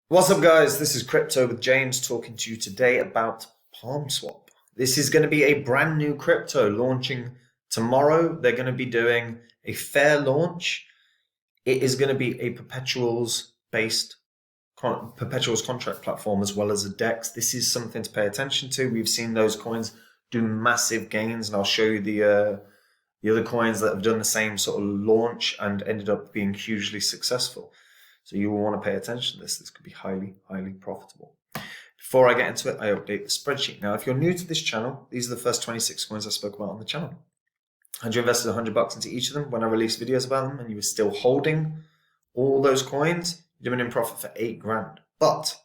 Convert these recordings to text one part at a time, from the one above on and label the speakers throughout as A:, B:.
A: What's up, guys? This is Crypto with James talking to you today about Palmswap. This is going to be a brand new crypto launching tomorrow. They're going to be doing a fair launch. It is going to be a perpetuals contract platform as well as a DEX. This is something to pay attention to. We've seen those coins do massive gains, and I'll show you the other coins that have done the same sort of launch and ended up being hugely successful. So you will want to pay attention to this. This could be highly, highly profitable. Before I get into it, I update the spreadsheet. Now, if you're new to this channel, these are the first 26 coins I spoke about on the channel. And you invested $100 into each of them when I released videos about them, and you were still holding all those coins, you've been in profit for 8 grand. But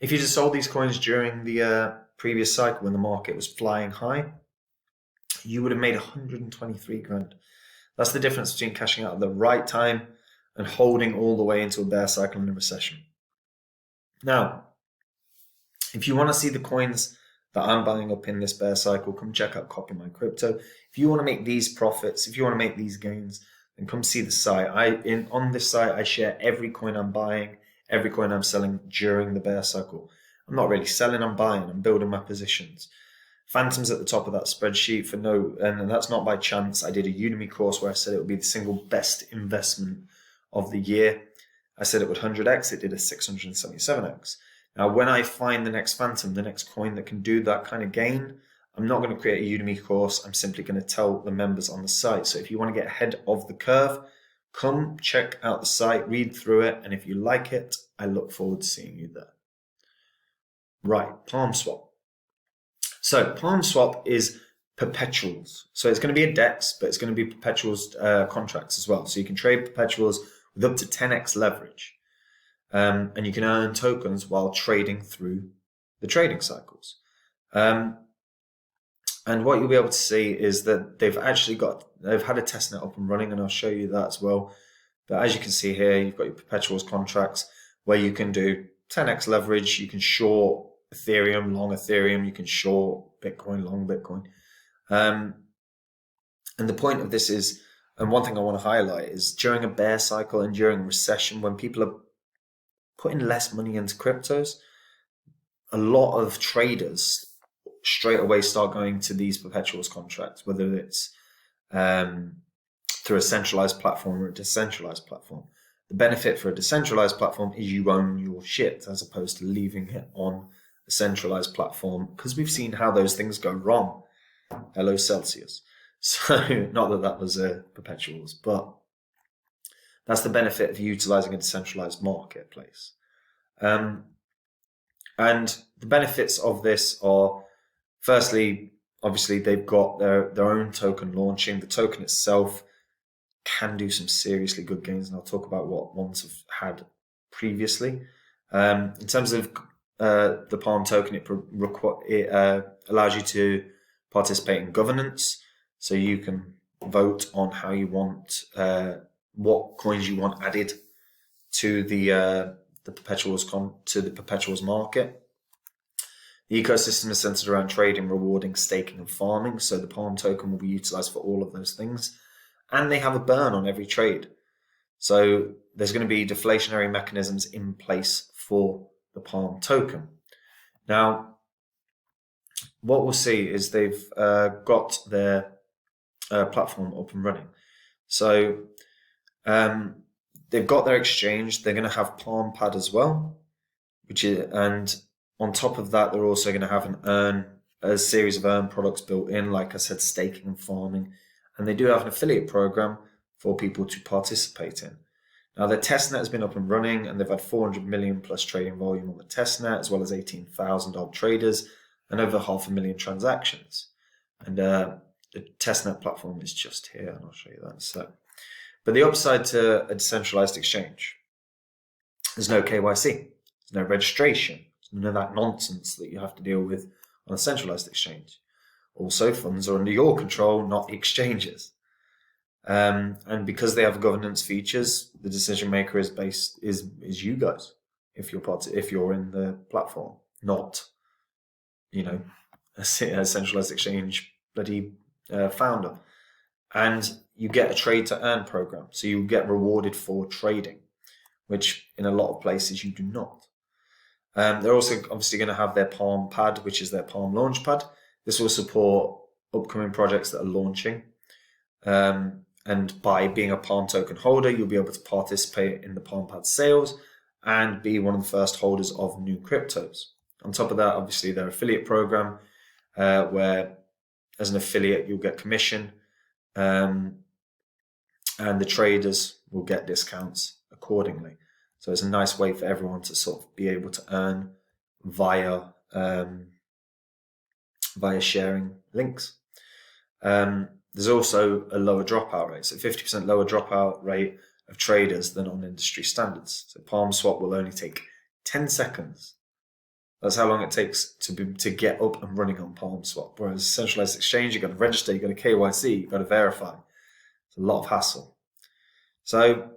A: if you just sold these coins during the previous cycle when the market was flying high, you would have made 123 grand. That's the difference between cashing out at the right time and holding all the way into a bear cycle and a recession. Now, if you want to see the coins that I'm buying up in this bear cycle, come check out Copy My Crypto. If you want to make these profits, if you want to make these gains, then come see the site. On this site, I share every coin I'm buying, every coin I'm selling during the bear cycle. I'm not really selling, I'm buying, I'm building my positions. Phantom's at the top of that spreadsheet and that's not by chance. I did a Udemy course where I said it would be the single best investment of the year. I said it would 100x, it did a 677x. Now, when I find the next Phantom, the next coin that can do that kind of gain, I'm not going to create a Udemy course. I'm simply going to tell the members on the site. So if you want to get ahead of the curve, come check out the site, read through it, and if you like it, I look forward to seeing you there. Right, Palmswap. So Palmswap is perpetuals. So it's going to be a DEX, but it's going to be perpetuals contracts as well. So you can trade perpetuals with up to 10x leverage. And you can earn tokens while trading through the trading cycles. And what you'll be able to see is that they've had a testnet up and running, and I'll show you that as well. But as you can see here, you've got your perpetuals contracts where you can do 10x leverage. You can short Ethereum, long Ethereum. You can short Bitcoin, long Bitcoin. And the point of this is, and one thing I want to highlight is during a bear cycle and during a recession, when people are putting less money into cryptos, a lot of traders straight away start going to these perpetuals contracts, whether it's through a centralized platform or a decentralized platform. The benefit for a decentralized platform is you own your shit as opposed to leaving it on a centralized platform, because we've seen how those things go wrong. Hello, Celsius. So not that was a perpetuals, but that's the benefit of utilizing a decentralized marketplace. And the benefits of this are, firstly, obviously they've got their own token launching. The token itself can do some seriously good gains, and I'll talk about what ones have had previously. In terms of the Palm token, it allows you to participate in governance, so you can vote on how you want, what coins you want added to the perpetuals market. The ecosystem is centered around trading, rewarding, staking, and farming. So the Palm token will be utilized for all of those things, and they have a burn on every trade. So there's going to be deflationary mechanisms in place for the Palm token. Now, what we'll see is they've got their platform up and running. So they've got their exchange. They're going to have Palm Pad as well, and on top of that, they're also going to have a series of earn products built in, like I said, staking and farming. And they do have an affiliate program for people to participate in. Now, their testnet has been up and running, and they've had 400 million plus trading volume on the testnet, as well as 18,000 odd traders and over 500,000 transactions. And the testnet platform is just here, and I'll show you that in a sec. But the upside to a decentralized exchange, there's no KYC, there's no registration, there's none of that nonsense that you have to deal with on a centralized exchange. Also, funds are under your control, not the exchanges. And because they have governance features, the decision maker is you guys if you're in the platform, not a centralized exchange bloody founder. And you get a trade to earn program, so you get rewarded for trading, which in a lot of places you do not. They're also obviously going to have their Palm pad, which is their Palm launch pad. This will support upcoming projects that are launching. And by being a Palm token holder, you'll be able to participate in the Palm pad sales and be one of the first holders of new cryptos. On top of that, obviously, their affiliate program, where as an affiliate, you'll get commission, and the traders will get discounts accordingly. So it's a nice way for everyone to sort of be able to earn via sharing links. There's also a lower dropout rate, so 50% lower dropout rate of traders than on industry standards. So Palmswap will only take 10 seconds. That's how long it takes to get up and running on Palmswap. Whereas a centralized exchange, you've got to register, you've got to KYC, you've got to verify. It's a lot of hassle. So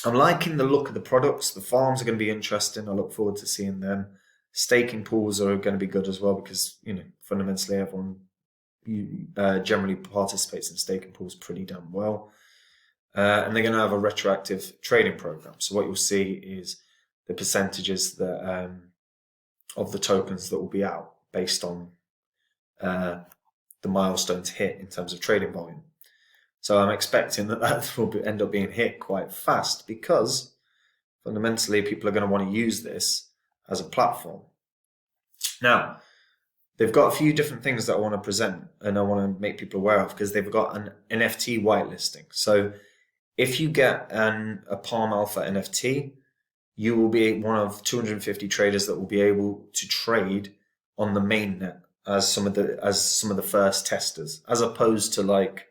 A: I'm liking the look of the products. The farms are going to be interesting. I look forward to seeing them. Staking pools are going to be good as well because, fundamentally everyone generally participates in staking pools pretty damn well. And they're going to have a retroactive trading program. So what you'll see is the percentages that of the tokens that will be out based on the milestones hit in terms of trading volume. So I'm expecting that will end up being hit quite fast because fundamentally people are going to want to use this as a platform. Now, they've got a few different things that I want to present and I want to make people aware of because they've got an NFT whitelisting. So if you get a Palm Alpha NFT, you will be one of 250 traders that will be able to trade on the mainnet as some of the first testers, as opposed to like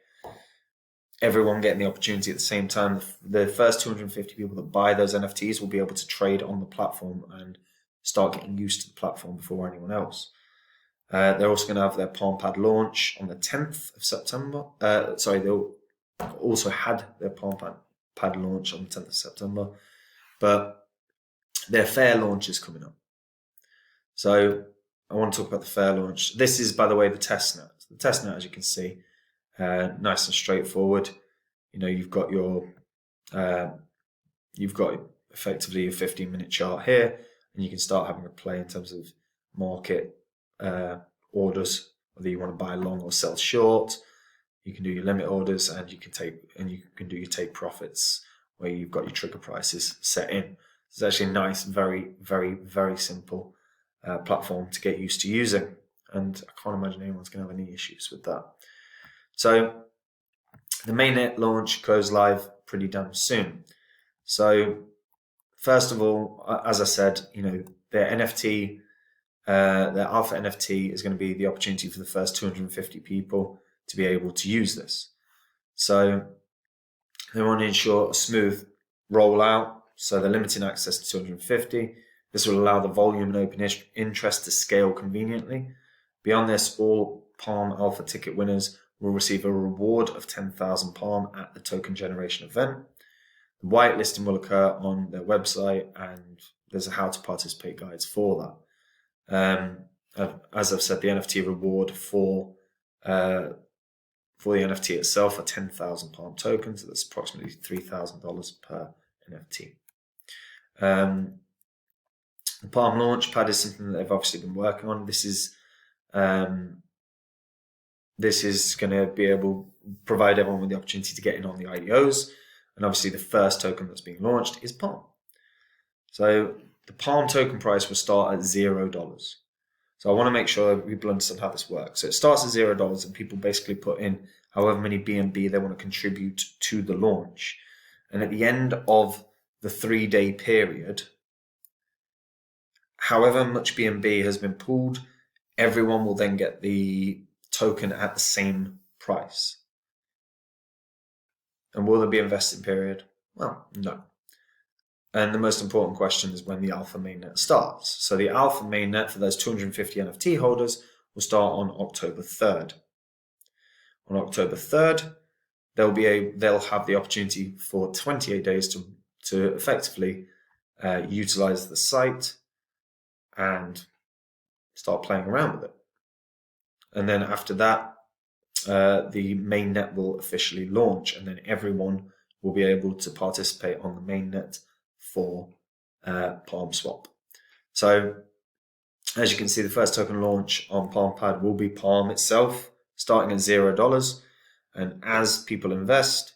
A: everyone getting the opportunity at the same time. The first 250 people that buy those NFTs will be able to trade on the platform and start getting used to the platform before anyone else. They're also going to have their Palm pad launch on the 10th of September. They'll also had their Palm pad launch on the 10th of September, but their fair launch is coming up. So I want to talk about the fair launch. This is, by the way, the testnet. The testnet, as you can see, nice and straightforward. You've got effectively a 15-minute chart here, and you can start having a play in terms of market orders, whether you want to buy long or sell short. You can do your limit orders, and you can do your take profits where you've got your trigger prices set in. It's actually a nice, very, very, very simple platform to get used to using, and I can't imagine anyone's going to have any issues with that. So the mainnet launch goes live pretty damn soon. So first of all, as I said, their NFT, their Alpha NFT is going to be the opportunity for the first 250 people to be able to use this. So they want to ensure a smooth rollout. So they're limiting access to 250. This will allow the volume and open interest to scale conveniently. Beyond this, all Palm Alpha ticket winners will receive a reward of 10,000 Palm at the token generation event. The whitelisting will occur on their website, and there's a how to participate guides for that. As I've said, the NFT reward for the NFT itself are 10,000 Palm tokens. So that's approximately $3,000 per NFT. The Palm Launchpad is something that they've obviously been working on. This is going to be able to provide everyone with the opportunity to get in on the IDOs. And obviously the first token that's being launched is Palm. So the Palm token price will start at $0. So I want to make sure people understand how this works. So it starts at $0 and people basically put in however many BNB they want to contribute to the launch. And at the end of the 3-day period, however much BNB has been pulled, everyone will then get the token at the same price. And will there be a vesting period? Well, no. And the most important question is when the Alpha Mainnet starts. So the Alpha Mainnet for those 250 NFT holders will start on October 3rd. On October 3rd, they'll have the opportunity for 28 days to effectively utilize the site and start playing around with it. And then after that, the mainnet will officially launch, and then everyone will be able to participate on the mainnet for Palmswap. So as you can see, the first token launch on PalmPad will be Palm itself, starting at $0. And as people invest,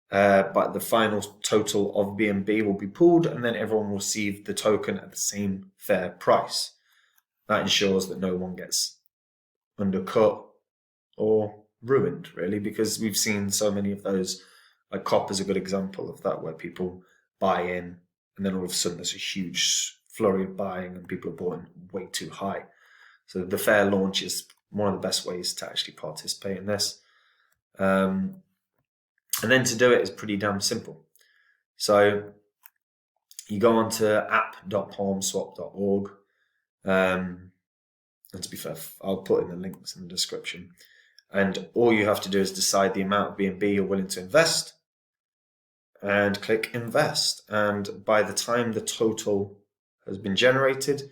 A: but the final total of BNB will be pooled, and then everyone will receive the token at the same fair price. That ensures that no one gets undercut or ruined, really, because we've seen so many of those. Like copper's a good example of that, where people buy in and then all of a sudden there's a huge flurry of buying and people are bought in way too high. So the fair launch is one of the best ways to actually participate in this. And then to do it is pretty damn simple. So you go on to app.palmswap.org. And to be fair, I'll put in the links in the description. And all you have to do is decide the amount of BNB you're willing to invest and click invest. And by the time the total has been generated,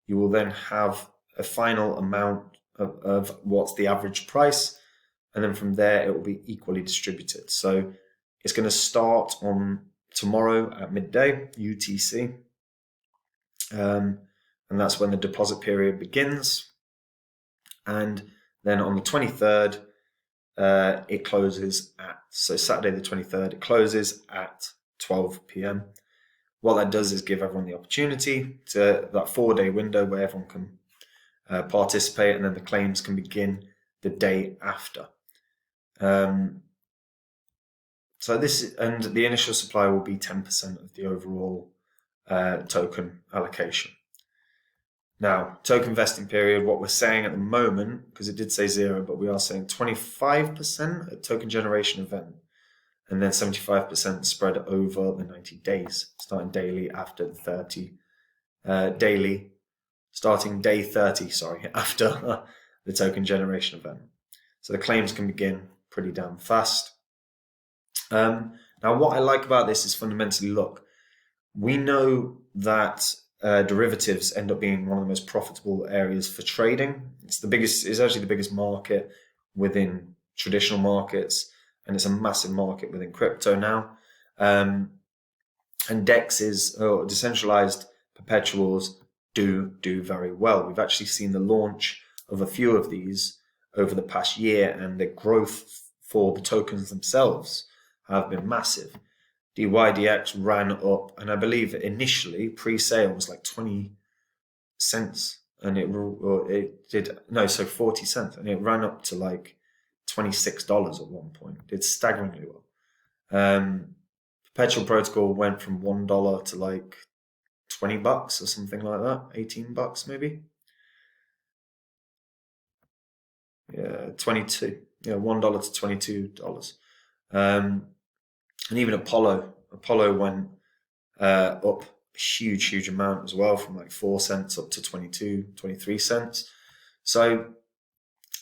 A: you will then have a final amount of what's the average price. And then from there, it will be equally distributed. So it's going to start on tomorrow at midday, UTC. And that's when the deposit period begins. And then on the 23rd, it closes at, so Saturday the 23rd, it closes at 12 p.m. What that does is give everyone the opportunity to that 4-day window where everyone can participate, and then the claims can begin the day after. So this, and the initial supply will be 10% of the overall token allocation. Now, token vesting period, what we're saying at the moment, because it did say 0, but we are saying 25% at token generation event, and then 75% spread over the 90 days, starting daily after the 30, starting day 30, after the token generation event. So the claims can begin pretty damn fast. Now, what I like about this is fundamentally, look, we know that derivatives end up being one of the most profitable areas for trading. It's actually the biggest market within traditional markets, and it's a massive market within crypto now. And DEXs, or decentralized perpetuals, do very well. We've actually seen the launch of a few of these over the past year, and the growth for the tokens themselves have been massive. dYdX ran up, and I believe initially pre-sale was like 20 cents, and it 40 cents, and it ran up to like $26 at one point. It did staggeringly well. Perpetual protocol went from $1 to like $20 or something like that, $18 maybe. Yeah, 22. Yeah, $1 to $22. And even Apollo went up a huge amount as well, from like 4 cents up to 22, 23 cents. So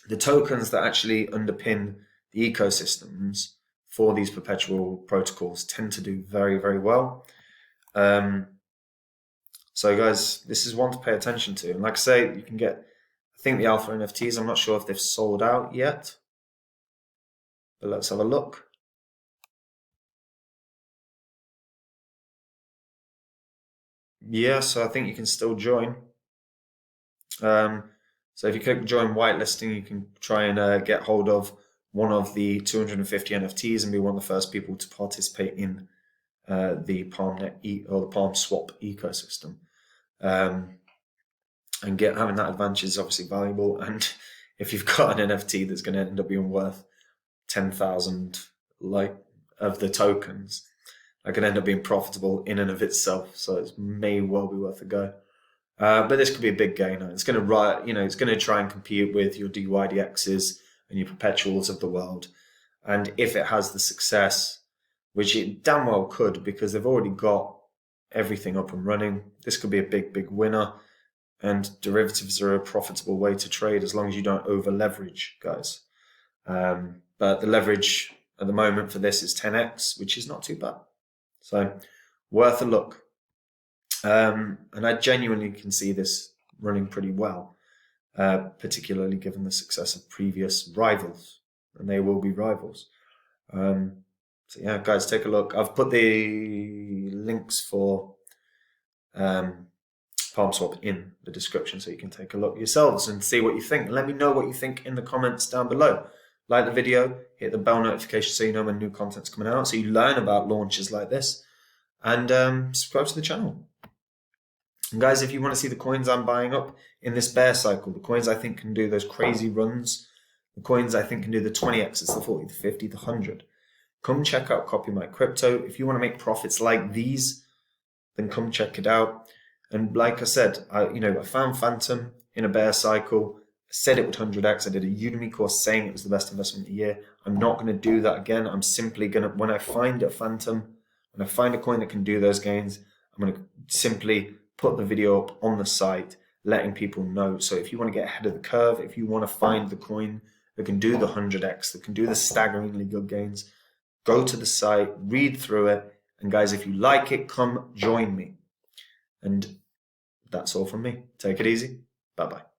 A: the tokens that actually underpin the ecosystems for these perpetual protocols tend to do very, very well. So guys, this is one to pay attention to. And like I say, you can get, I think the alpha NFTs, I'm not sure if they've sold out yet, but let's have a look. Yeah, so I think you can still join. So if you click join whitelisting, you can try and get hold of one of the 250 NFTs and be one of the first people to participate in the PalmNet or the Palmswap ecosystem. And having that advantage is obviously valuable. And if you've got an NFT that's going to end up being worth 10,000 of the tokens, that can end up being profitable in and of itself. So it may well be worth a go. But this could be a big gainer. It's going to it's going to try and compete with your dYdXs and your perpetuals of the world. And if it has the success, which it damn well could, because they've already got everything up and running, this could be a big winner. And derivatives are a profitable way to trade as long as you don't over leverage, guys. But the leverage at the moment for this is 10x, which is not too bad. So worth a look. And I genuinely can see this running pretty well, particularly given the success of previous rivals, and they will be rivals. So yeah, guys, take a look. I've put the links for Palmswap in the description so you can take a look yourselves and see what you think. Let me know what you think in the comments down below. Like the video, hit the bell notification so you know when new content's coming out, so you learn about launches like this, and subscribe to the channel. And guys, if you want to see the coins I'm buying up in this bear cycle, the coins I think can do those crazy runs, the coins I think can do the 20x's, the 40, the 50, the 100, come check out Copy My Crypto. If you want to make profits like these, then come check it out. And like I said, I found Phantom in a bear cycle. I said it would 100x. I did a Udemy course saying it was the best investment of the year. I'm not going to do that again. I'm simply going to, when I find a Phantom, when I find a coin that can do those gains, I'm going to simply put the video up on the site, letting people know. So if you want to get ahead of the curve, if you want to find the coin that can do the 100x, that can do the staggeringly good gains, go to the site, read through it. And guys, if you like it, come join me. And that's all from me. Take it easy. Bye-bye.